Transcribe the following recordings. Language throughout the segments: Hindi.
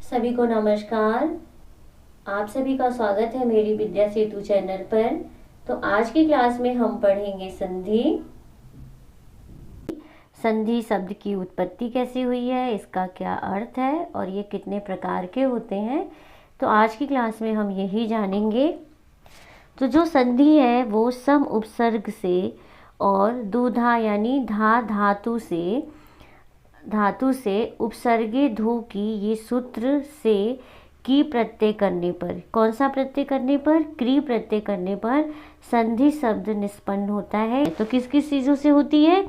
सभी को नमस्कार। आप सभी का स्वागत है मेरी विद्या सेतु चैनल पर। तो आज की क्लास में हम पढ़ेंगे संधि। संधि शब्द की उत्पत्ति कैसे हुई है, इसका क्या अर्थ है और ये कितने प्रकार के होते हैं, तो आज की क्लास में हम यही जानेंगे। तो जो संधि है वो सम उपसर्ग से और दुधा यानी धातु से उपसर्गे धू की ये सूत्र से की प्रत्यय करने पर, कौन सा प्रत्यय करने पर, क्री प्रत्यय करने पर संधि शब्द निष्पन्न होता है। तो किस किस चीज़ों से होती है?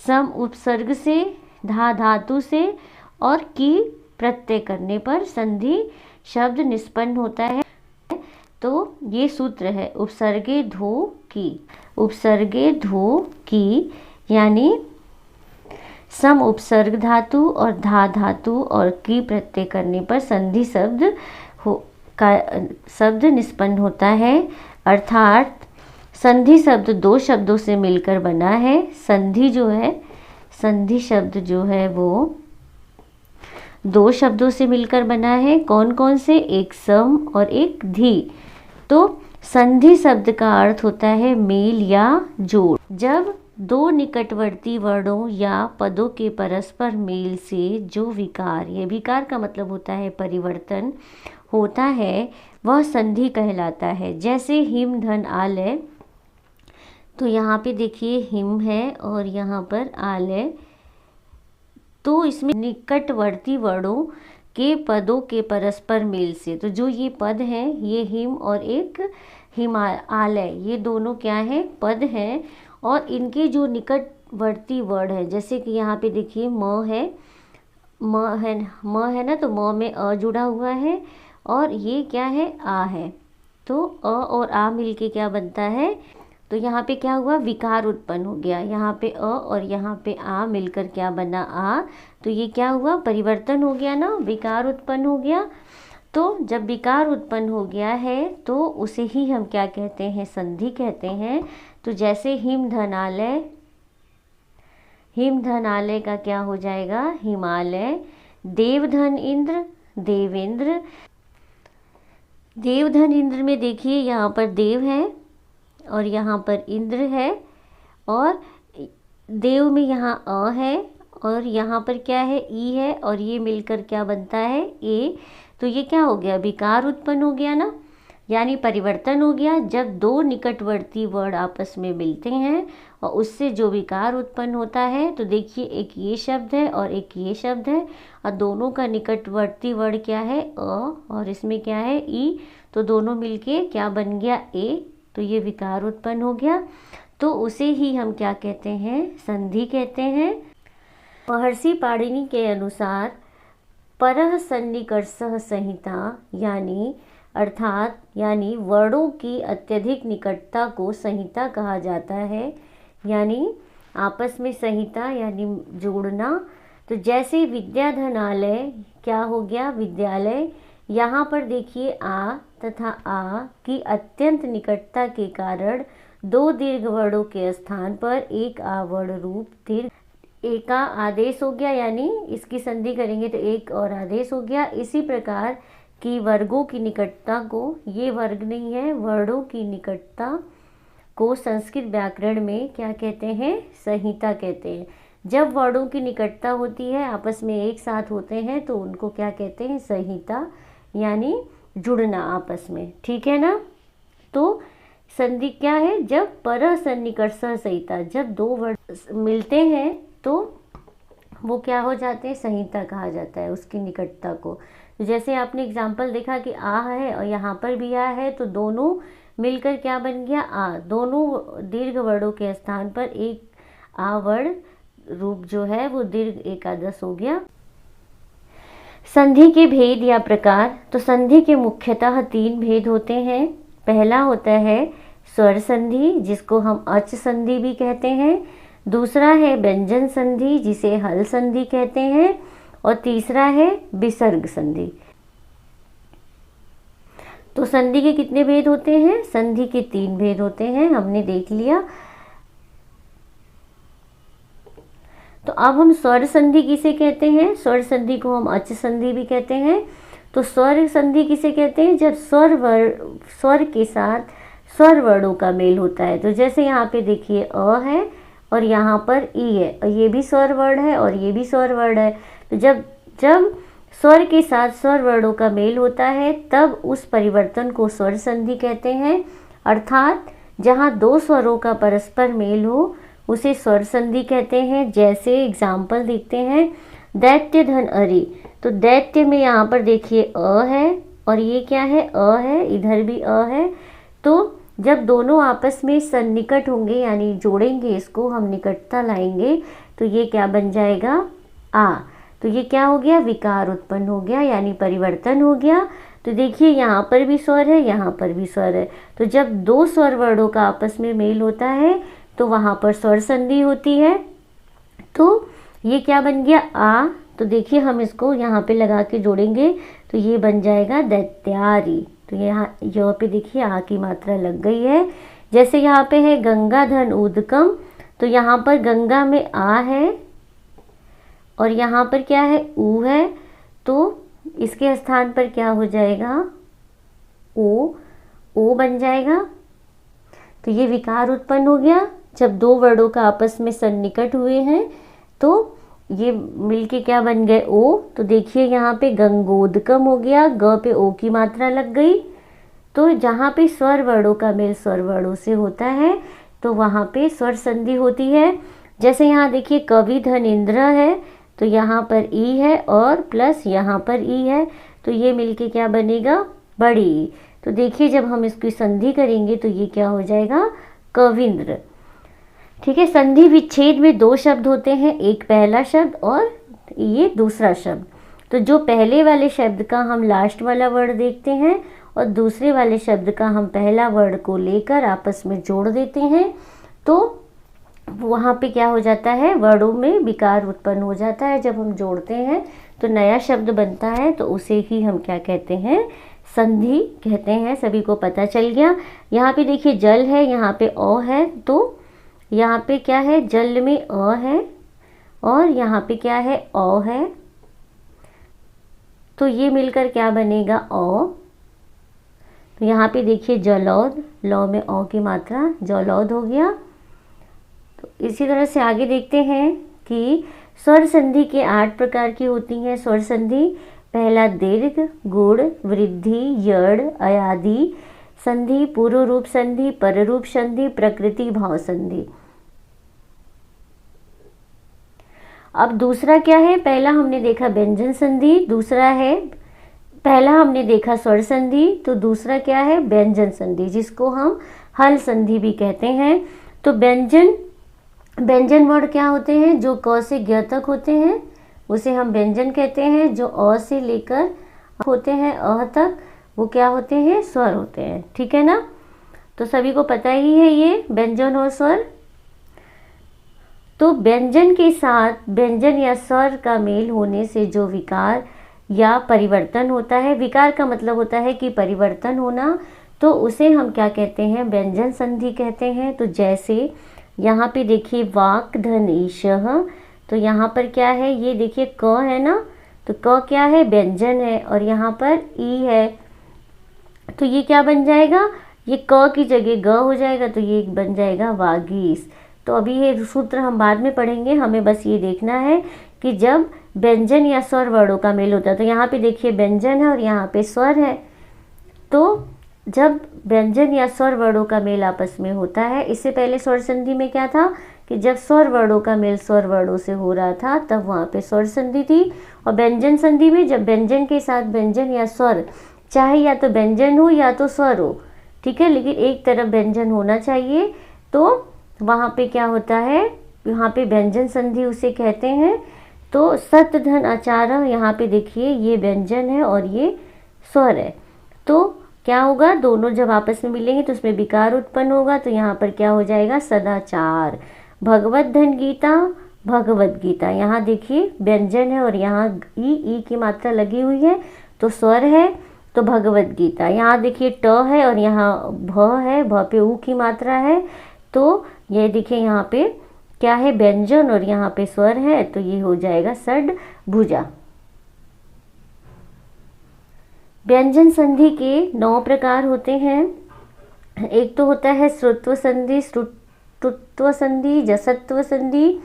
सम उपसर्ग से, धातु से और की प्रत्यय करने पर संधि शब्द निष्पन्न होता है। तो ये सूत्र है उपसर्गे धू की यानी सम उपसर्ग धातु और धातु और की प्रत्यय करने पर संधि शब्द निष्पन्न होता है। अर्थात संधि शब्द दो शब्दों से मिलकर बना है। संधि शब्द जो है वो दो शब्दों से मिलकर बना है। कौन कौन से? एक सम और एक धी। तो संधि शब्द का अर्थ होता है मेल या जोड़। जब दो निकटवर्ती वर्णों या पदों के परस्पर मेल से जो विकार, ये विकार का मतलब होता है परिवर्तन, होता है वह संधि कहलाता है। जैसे हिम धन आलय, तो यहाँ पे देखिए हिम है और यहाँ पर आलय, तो इसमें निकटवर्ती वर्णों के पदों के परस्पर मेल से, तो जो ये पद हैं, ये हिम और एक हिमालय, ये दोनों क्या है? पद हैं। और इनके जो निकटवर्ती वर्ण है, जैसे कि यहाँ पे देखिए म है ना, तो म में अ जुड़ा हुआ है और ये क्या है? आ है। तो अ और आ मिलके क्या बनता है? तो यहाँ पे क्या हुआ? विकार उत्पन्न हो गया। यहाँ पे अ और यहाँ पे आ मिलकर क्या बना? आ। तो ये क्या हुआ? परिवर्तन हो गया ना, विकार उत्पन्न हो गया। तो जब विकार उत्पन्न हो गया है तो उसे ही हम क्या कहते हैं? संधि कहते हैं। तो जैसे हिम धनालय का क्या हो जाएगा? हिमालय। देवधन इंद्र, देवेंद्र। देवधन इंद्र में देखिए यहाँ पर देव है और यहाँ पर इंद्र है, और देव में यहाँ अ है और यहाँ पर क्या है? ई है, और ये मिलकर क्या बनता है? ए। तो ये क्या हो गया? विकार उत्पन्न हो गया ना, यानी परिवर्तन हो गया। जब दो निकटवर्ती वर्ण आपस में मिलते हैं और उससे जो विकार उत्पन्न होता है, तो देखिए एक ये शब्द है और एक ये शब्द है, और दोनों का निकटवर्ती वर्ण क्या है? अ, और इसमें क्या है? ई। तो दोनों मिलके क्या बन गया? ए। तो ये विकार उत्पन्न हो गया। तो उसे ही हम क्या कहते हैं? संधि कहते हैं। महर्षि पाणिनि के अनुसार परः सन्निकर्षः संहिता यानी वर्णों की अत्यधिक निकटता को संहिता कहा जाता है, यानी आपस में संहिता यानी जोड़ना। तो जैसे विद्याधनालय क्या हो गया? विद्यालय। यहाँ पर देखिए आ तथा आ की अत्यंत निकटता के कारण दो दीर्घ वर्णों के स्थान पर एक आ वर्ण रूप दीर्घ एका आदेश हो गया, यानी इसकी संधि करेंगे तो एक और आदेश हो गया। इसी प्रकार की वर्गों की निकटता को, ये वर्ग नहीं है, वर्णों की निकटता को संस्कृत व्याकरण में क्या कहते हैं? संहिता कहते हैं। जब वर्णों की निकटता होती है, आपस में एक साथ होते हैं, तो उनको क्या कहते हैं? संहिता, यानी जुड़ना आपस में। ठीक है ना? तो संधि क्या है? जब परः सन्निकर्षः संहिता, जब दो वर्ण मिलते हैं तो वो क्या हो जाते हैं? संहिता कहा जाता है उसकी निकटता को। तो जैसे आपने एग्जाम्पल देखा कि आ है और यहाँ पर भी आ है, तो दोनों मिलकर क्या बन गया? आ। दोनों दीर्घ वर्णों के स्थान पर एक आ वर्ण रूप जो है वो दीर्घ एकादश हो गया। संधि के भेद या प्रकार। तो संधि के मुख्यतः तीन भेद होते हैं। पहला होता है स्वर संधि, जिसको हम अच संधि भी कहते हैं। दूसरा है व्यंजन संधि, जिसे हल संधि कहते हैं। और तीसरा है विसर्ग संधि। तो संधि के कितने भेद होते हैं? संधि के तीन भेद होते हैं, हमने देख लिया। तो अब हम स्वर संधि किसे कहते हैं? स्वर संधि को हम अच संधि भी कहते हैं। तो स्वर संधि किसे कहते हैं? जब स्वर के साथ स्वर वर्णों का मेल होता है। तो जैसे यहाँ पे देखिए अ है और यहाँ पर ई है, और ये भी स्वर वर्ण है और ये भी स्वर वर्ण है। तो जब जब स्वर के साथ स्वर वर्णों का मेल होता है तब उस परिवर्तन को स्वर संधि कहते हैं। अर्थात जहाँ दो स्वरों का परस्पर मेल हो उसे स्वर संधि कहते हैं। जैसे एग्जाम्पल देखते हैं, दैत्य धन अरि। तो दैत्य में यहाँ पर देखिए अ है और ये क्या है? अ है, इधर भी अ है। तो जब दोनों आपस में सन्निकट होंगे यानी जोड़ेंगे, इसको हम निकटता लाएंगे, तो ये क्या बन जाएगा? आ। तो ये क्या हो गया? विकार उत्पन्न हो गया यानी परिवर्तन हो गया। तो देखिए यहाँ पर भी स्वर है, यहाँ पर भी स्वर है। तो जब दो स्वर वर्णों का आपस में मेल होता है तो वहाँ पर स्वर संधि होती है। तो ये क्या बन गया? आ। तो देखिए हम इसको यहाँ पे लगा के जोड़ेंगे तो ये बन जाएगा दैत्यारी। तो यहाँ पे देखिए आ की मात्रा लग गई है। जैसे यहाँ पे है गंगा धन उदकम, तो यहाँ पर गंगा में आ है और यहाँ पर क्या है? ऊ है। तो इसके स्थान पर क्या हो जाएगा? ओ बन जाएगा। तो ये विकार उत्पन्न हो गया जब दो वर्णों का आपस में सन्निकट हुए हैं, तो ये मिलके क्या बन गए? ओ। तो देखिए यहाँ पे गंगोदकम हो गया, ग पे ओ की मात्रा लग गई। तो जहाँ पे स्वर वर्णों का मेल स्वर वर्णों से होता है तो वहाँ पे स्वर संधि होती है। जैसे यहाँ देखिए कवि धन इंद्र है, तो यहाँ पर ई है और प्लस यहाँ पर ई है, तो ये मिलके क्या बनेगा? बड़ी ई। तो देखिए जब हम इसकी संधि करेंगे तो ये क्या हो जाएगा? कविंद्र। ठीक है। संधि विच्छेद में दो शब्द होते हैं, एक पहला शब्द और ये दूसरा शब्द। तो जो पहले वाले शब्द का हम लास्ट वाला वर्ड देखते हैं और दूसरे वाले शब्द का हम पहला वर्ड को लेकर आपस में जोड़ देते हैं, तो वहाँ पे क्या हो जाता है? वर्णों में विकार उत्पन्न हो जाता है। जब हम जोड़ते हैं तो नया शब्द बनता है, तो उसे ही हम क्या कहते हैं? संधि कहते हैं। सभी को पता चल गया। यहाँ पे देखिए जल है, यहाँ पे अ है, तो यहाँ पे क्या है? जल में अ है और यहाँ पे क्या है? अ है। तो ये मिलकर क्या बनेगा? अ। तो यहाँ पे देखिए जलौद, लौ में अ की मात्रा, जलौद हो गया। तो इसी तरह से आगे देखते हैं कि स्वर संधि के 8 प्रकार की होती हैं स्वर संधि। पहला दीर्घ, गुण, वृद्धि, यड़, अयादि संधि, पूर्व रूप संधि, पर रूप संधि, प्रकृति भाव संधि। अब दूसरा क्या है? पहला हमने देखा व्यंजन संधि, दूसरा है, पहला हमने देखा स्वर संधि, तो दूसरा क्या है? व्यंजन संधि, जिसको हम हल संधि भी कहते हैं। तो व्यंजन वर्ण क्या होते हैं? जो क से ज्ञ तक होते हैं उसे हम व्यंजन कहते हैं। जो अ से लेकर होते हैं अ तक, वो क्या होते हैं? स्वर होते हैं। ठीक है ना? तो सभी को पता ही है ये व्यंजन और स्वर। तो व्यंजन के साथ व्यंजन या स्वर का मेल होने से जो विकार या परिवर्तन होता है, विकार का मतलब होता है कि परिवर्तन होना, तो उसे हम क्या कहते हैं? व्यंजन संधि कहते हैं। तो जैसे यहाँ पे देखिए वाक धन ईशः, तो यहाँ पर क्या है? ये देखिए क है ना, तो क क्या है? व्यंजन है और यहाँ पर ई है, तो ये क्या बन जाएगा? ये क की जगह ग हो जाएगा, तो ये बन जाएगा वागीश। तो अभी ये सूत्र हम बाद में पढ़ेंगे, हमें बस ये देखना है कि जब व्यंजन या स्वर वर्णों का मेल होता है, तो यहाँ पे देखिए व्यंजन है और यहाँ पे स्वर है, तो जब व्यंजन या स्वर वर्णों का मेल आपस में होता है, इससे पहले स्वर संधि में क्या था कि जब स्वर वर्णों का मेल स्वर वर्णों से हो रहा था तब वहाँ पे स्वर संधि थी। और व्यंजन संधि में जब व्यंजन के साथ व्यंजन या स्वर, चाहे या तो व्यंजन हो या तो स्वर हो, ठीक है, लेकिन एक तरफ व्यंजन होना चाहिए, तो वहाँ पे क्या होता है? यहाँ पे व्यंजन संधि उसे कहते हैं। तो सत धन आचार, यहाँ पे देखिए ये व्यंजन है और ये स्वर है, तो क्या होगा? दोनों जब आपस में मिलेंगे तो उसमें विकार उत्पन्न होगा, तो यहाँ पर क्या हो जाएगा? सदाचार। भगवत धन गीता, भगवत गीता, यहाँ देखिए व्यंजन है और यहाँ ई की मात्रा लगी हुई है, तो स्वर है, तो भगवत गीता। यहाँ देखिए ट है और यहाँ भ है, भ पे ऊ की मात्रा है, तो ये देखिए यहाँ पे क्या है? व्यंजन और यहाँ पे स्वर है, तो ये हो जाएगा षड भुजा। व्यंजन संधि के 9 प्रकार होते हैं। एक तो होता है श्रुत्व संधि, श्रुत्व संधि, जसत्व संधि,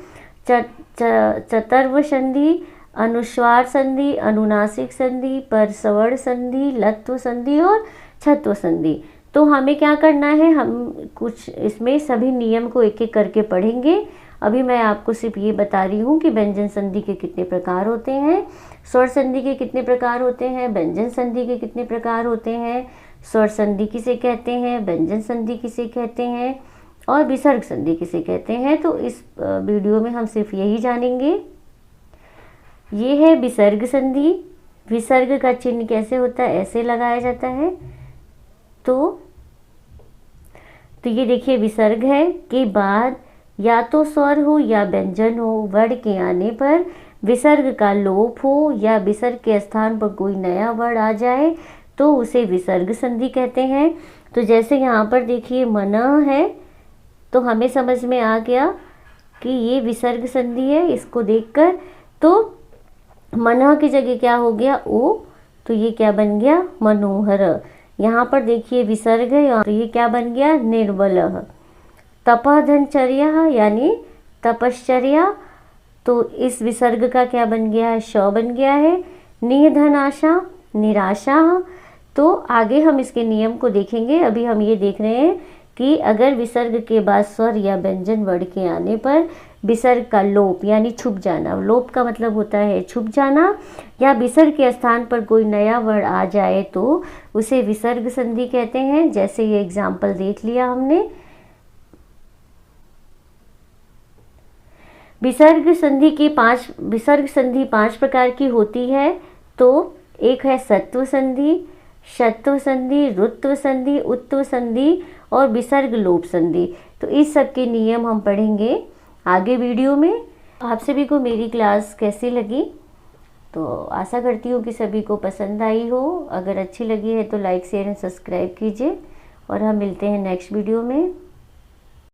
चतर्व संधि, अनुस्वार संधि, अनुनासिक संधि, परसवर्ण संधि, लत्व संधि और छत्व संधि। तो हमें क्या करना है, हम कुछ इसमें सभी नियम को एक एक करके पढ़ेंगे। अभी मैं आपको सिर्फ ये बता रही हूँ कि व्यंजन संधि के कितने प्रकार होते हैं, स्वर संधि के कितने प्रकार होते हैं, व्यंजन संधि के कितने प्रकार होते हैं, स्वर संधि किसे कहते हैं, व्यंजन संधि किसे कहते हैं और विसर्ग संधि किसे कहते हैं। तो इस वीडियो में हम सिर्फ यही जानेंगे। ये है विसर्ग संधि। विसर्ग का चिन्ह कैसे होता है, ऐसे लगाया जाता है। तो ये देखिए विसर्ग है के बाद या तो स्वर हो या व्यंजन हो, वर्ण के आने पर विसर्ग का लोप हो या विसर्ग के स्थान पर कोई नया वर्ण आ जाए तो उसे विसर्ग संधि कहते हैं। तो जैसे यहाँ पर देखिए मना है, तो हमें समझ में आ गया कि ये विसर्ग संधि है। इसको देखकर तो मना की जगह क्या हो गया, ओ, तो ये क्या बन गया, मनोहर। यहाँ पर देखिए विसर्ग है, तो ये क्या बन गया, निर्बल। तपधनचर्या यानी तपश्चर्या, तो इस विसर्ग का क्या बन गया है, श बन गया है। निधनाशा, निराशा। तो आगे हम इसके नियम को देखेंगे। अभी हम ये देख रहे हैं कि अगर विसर्ग के बाद स्वर या व्यंजन वर्ण के आने पर विसर्ग का लोप यानी छुप जाना, लोप का मतलब होता है छुप जाना, या विसर्ग के स्थान पर कोई नया वर्ण आ जाए तो उसे विसर्ग संधि कहते हैं। जैसे ये एग्जाम्पल देख लिया हमने। विसर्ग संधि 5 प्रकार की होती है। तो एक है सत्व संधि, शत्व संधि, रुत्व संधि, उत्व संधि और विसर्ग लोप संधि। तो इस सब के नियम हम पढ़ेंगे आगे वीडियो में। आप सभी को मेरी क्लास कैसी लगी, तो आशा करती हूँ कि सभी को पसंद आई हो। अगर अच्छी लगी है तो लाइक शेयर एंड सब्सक्राइब कीजिए और हम मिलते हैं नेक्स्ट वीडियो में।